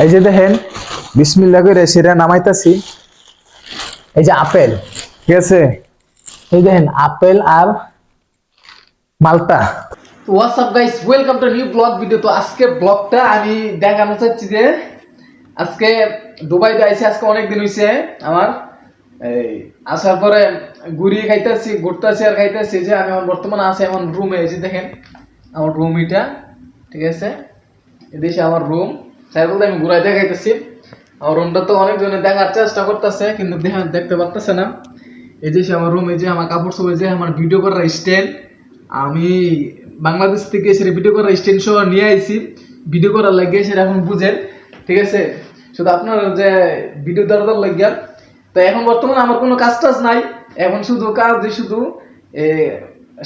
এই যে দেখেন বিসমিল্লাহ করে সেটা নামাইতাছি। এই যে আপেল, ঠিক আছে, এই দেখেন আপেল আর মালটা। তো WhatsApp guys, welcome to new blog video. তো আজকে ব্লগটা আমি দেখানো চাচ্ছি যে আজকে দুবাইতে আইছি। আজকে অনেক দিন হইছে আমার এই আসার পরে ঘুরিয়ে খাইতেছি, ঘুরতেছি আর খাইতেছি। যে আমি আমার বর্তমানে আছি আমার রুমে। এই যে দেখেন আমার রুম এটা, ঠিক আছে, এদেশে আমার রুম। সাইকেলটা আমি ঘুরাই দেখাইতেছি। আমার রুমটা তো অনেকজনে দেখার চেষ্টা করতেছে কিন্তু দেখতে পারতেছে না। এই যে আমার রুম, এই যে আমার কাপড় সব, এই যে আমার ভিডিও করার স্ট্যান্ড। আমি বাংলাদেশ থেকে সেটা ভিডিও করার স্ট্যান্ড সহ নিয়ে আইছি ভিডিও করার লাগে, সেটা এখন বুঝেন, ঠিক আছে। শুধু আপনার যে ভিডিও দরকার লাগিয়া। তো এখন বর্তমানে আমার কোনো কাজ টাজ নাই। এখন শুধু কাজ যে শুধু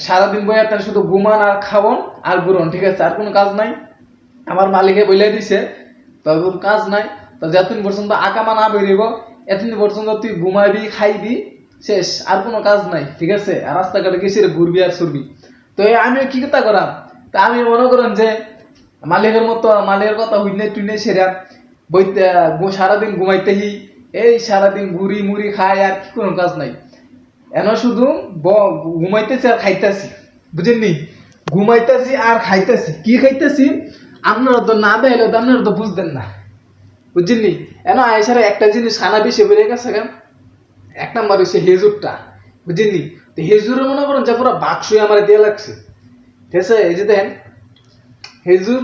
সারাদিন বই আপনার শুধু ঘুমান আর খাওয়ান আর ঘুরন, ঠিক আছে, আর কোনো কাজ নাই। আমার মালিকে বলে দিছে তোর কাজ নাই, তো যতদিন পর্যন্ত আকামা না বেরিব এতদিন পর্যন্ত তুই ঘুমাবি খাইবি, শেষ, আর কোনো কাজ নাই, ঠিক আছে। আর রাস্তাঘাটে গেছি ঘুরবি আর ছুরবি। তো আমি কি কথা করাম? তা আমি মনে করেন যে মালিকের মতো মালিকের কথা হইলে টুইনে সেরা বইতে সারাদিন ঘুমাইতেহি, এই সারাদিন ঘুরি মুড়ি খাই, আর কি কোনো কাজ নাই। এন শুধু ঘুমাইতেছি আর খাইতেছি, বুঝেননি? ঘুমাইতেছি আর খাইতেছি। কি খাইতেছি আপনারা তো না দেখাইলে তো আপনারা তো বুঝতেন না, বুঝছেননি? এন আয়সারা একটা জিনিস খানা বেশি বেড়ে গেছে কেন, এক নাম্বার হচ্ছে হেজুরটা, বুঝছেননি? তো হেজুরে মনে করেন যে পুরো বাক্সই আমার দিয়ে লাগছে, ঠিক আছে। এই যে দেখেন হেজুর,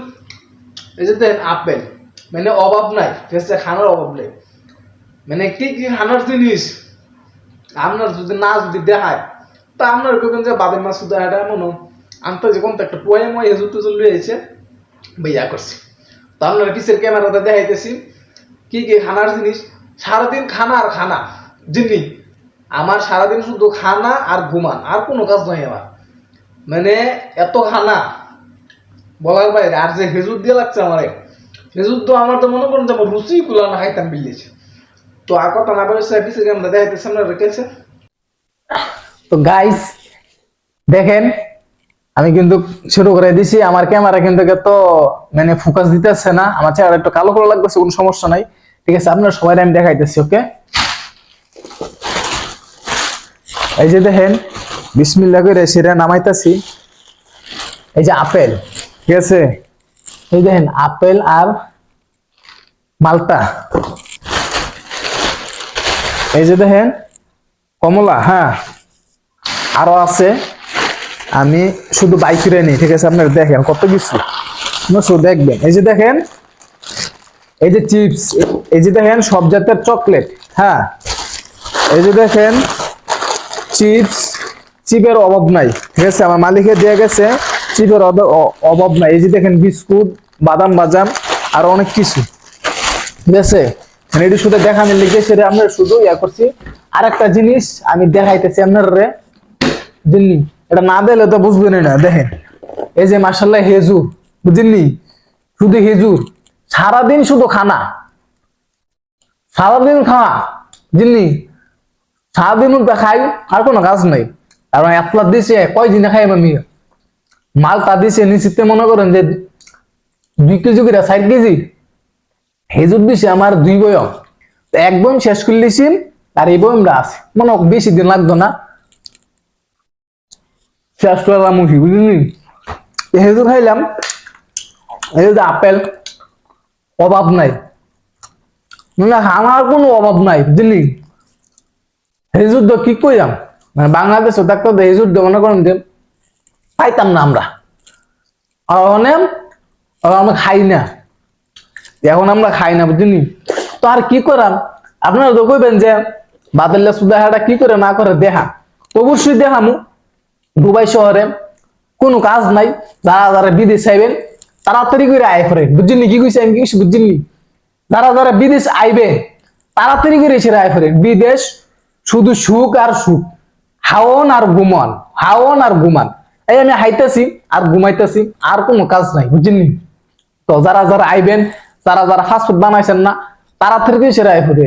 এই যে দেখেন আপেল, মানে অভাব নাই, ঠিক আছে, খানার অভাব নেই। মানে কি কি খানার জিনিস আপনার যদি না যদি দেখায় তা আপনার কেউ যে বাদের মাছ শুধু এটা মনে আনতে যে কোন একটা পোয়ে ময় হেজুর টেজুর লুয়ে এসে ভাইয়া করছি। তো আপনার কিসের ক্যামেরাতে দেখাইতেছি কি কি খানার জিনিস। সারাদিন খানা আর খানা, জিনি আমার সারাদিন শুধু খানা আর ঘুমান, আর কোনো কাজ নাই আমার। মানে এত খানা বলার বাইরে। আর যে হেজুর দিয়ে লাগছে আমার, হেজুর তো আমার তো মনে করেন যে আমার রুচি গুলো না খাইতাম বিল্লেছে। তো আর কথা না বলে কিসের ক্যামেরা দেখাইতেছে আপনার রেখেছে। তো গাইস দেখেন আমি কিন্তু শুরু করে দিছি। আমার ক্যামেরা কিন্তু এত মানে ফোকাস দিতেছে না, আমার চেহারা একটু কালো কালো লাগতেছে, কোনো সমস্যা নাই, ঠিক আছে। আপনারা সবাই আমি দেখাইতেছি, ওকে। এই যে দেখেন বিসমিল্লাহ করে সেটা নামাইতাছি। এই যে আপেল, ঠিক আছে, এই দেখেন আপেল আর মালটা। এই যে দেখেন কমলা, হ্যাঁ আরো আছে, আমি শুধু বাইক নিই, ঠিক আছে। আপনারা দেখেন কত কিছু দেখবেন। এই যে দেখেন এই যে চিপস, এই যে দেখেন সব জাতের চকলেট, হ্যাঁ এই যে দেখেন চিপস, চিপের অভাব নাই, ঠিক আছে। আমার মালিকে দিয়ে গেছে, চিপের অভাব নাই। এই যে দেখেন বিস্কুট, বাদাম বাজাম আর অনেক কিছু, ঠিক আছে। মানে এটি শুধু দেখানোর লিখে সেটা আপনার শুধু ইয়া করছি। আর একটা জিনিস আমি দেখাইতেছি আপনার রে, বুঝলি? এটা না দিলে তো বুঝবেন না। দেখেন এই যে মাশাআল্লাহ হেজুর, বুঝলি? শুধু হেজুর, সারাদিন শুধু খানা, সারাদিন খাওয়া, বুঝলি? সারাদিন খাই আর কোনো কাজ নাই। কারণ একলা দিছে কয় দিনে খাই আমি। মালটা দিছে নিশ্চিত মনে করেন যে 2 কেজি করে 4 কেজি। হেজুর দিছে আমার 2 বয়ম, এক বয়ম শেষ করে দিছি। আর এই বয়মটা আছে মনে বেশি দিন লাগতো না, শেষ করলাম মুখি, বুঝলি? হেজুর খাইলাম। এই যে আপেল, অভাব নাই, না আমার কোনো অভাব নাই, বুঝলি? হেজুর তো কি কইলাম, মানে বাংলাদেশে থাকতো হেজুর মনে করেন যে পাইতাম না আমরা, আর অনেক আমরা খাই না, এখন আমরা খাই না, বুঝলি? তো আর কি করাম, আপনারা তো কইবেন যে বাদল্লা সুদাহাটা কি করে না করে দেখা, অবশ্যই দেখামু। দুবাই শহরে কোনো কাজ নাই, যারা যারা বিদেশ চাইবেন তাড়াতাড়ি করে আয় করে, বুঝলি? কি কইছি আমি, কি বুঝলি? যারা যারা বিদেশ আইবে তাড়াতাড়ি করে এসে আয় করে। বিদেশ শুধু সুখ আর সুখ, হাওন আর ঘুমান, হাওন আর ঘুমান। এই আমি হাইতেছি আর ঘুমাইতেছি, আর কোনো কাজ নাই, বুঝলি? তো যারা যারা আইবেন, যারা যারা ফাস্টফুড বানাইছেন না, তাড়াতাড়ি করে এসে আয় করে।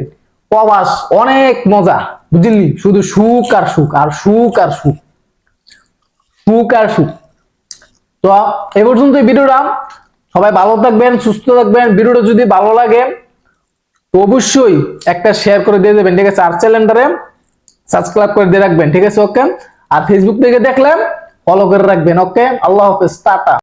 প্রবাস অনেক মজা, বুঝলি? শুধু সুখ আর সুখ, আর সুখ আর সুখ, সুখ আর সুখ। তো এই পর্যন্ত ভিডিওটা সবাই ভালো থাকবেন, সুস্থ থাকবেন। ভিডিওটা যদি ভালো লাগে তো অবশ্যই একটা শেয়ার করে দিয়ে দেবেন, ঠিক আছে? আর চ্যানেলটারে সাবস্ক্রাইব করে দিয়ে রাখবেন, ঠিক আছে? ওকে। আর ফেসবুক থেকে দেখলে ফলো করে রাখবেন, ওকে। আল্লাহ হাফেজ, টাটা।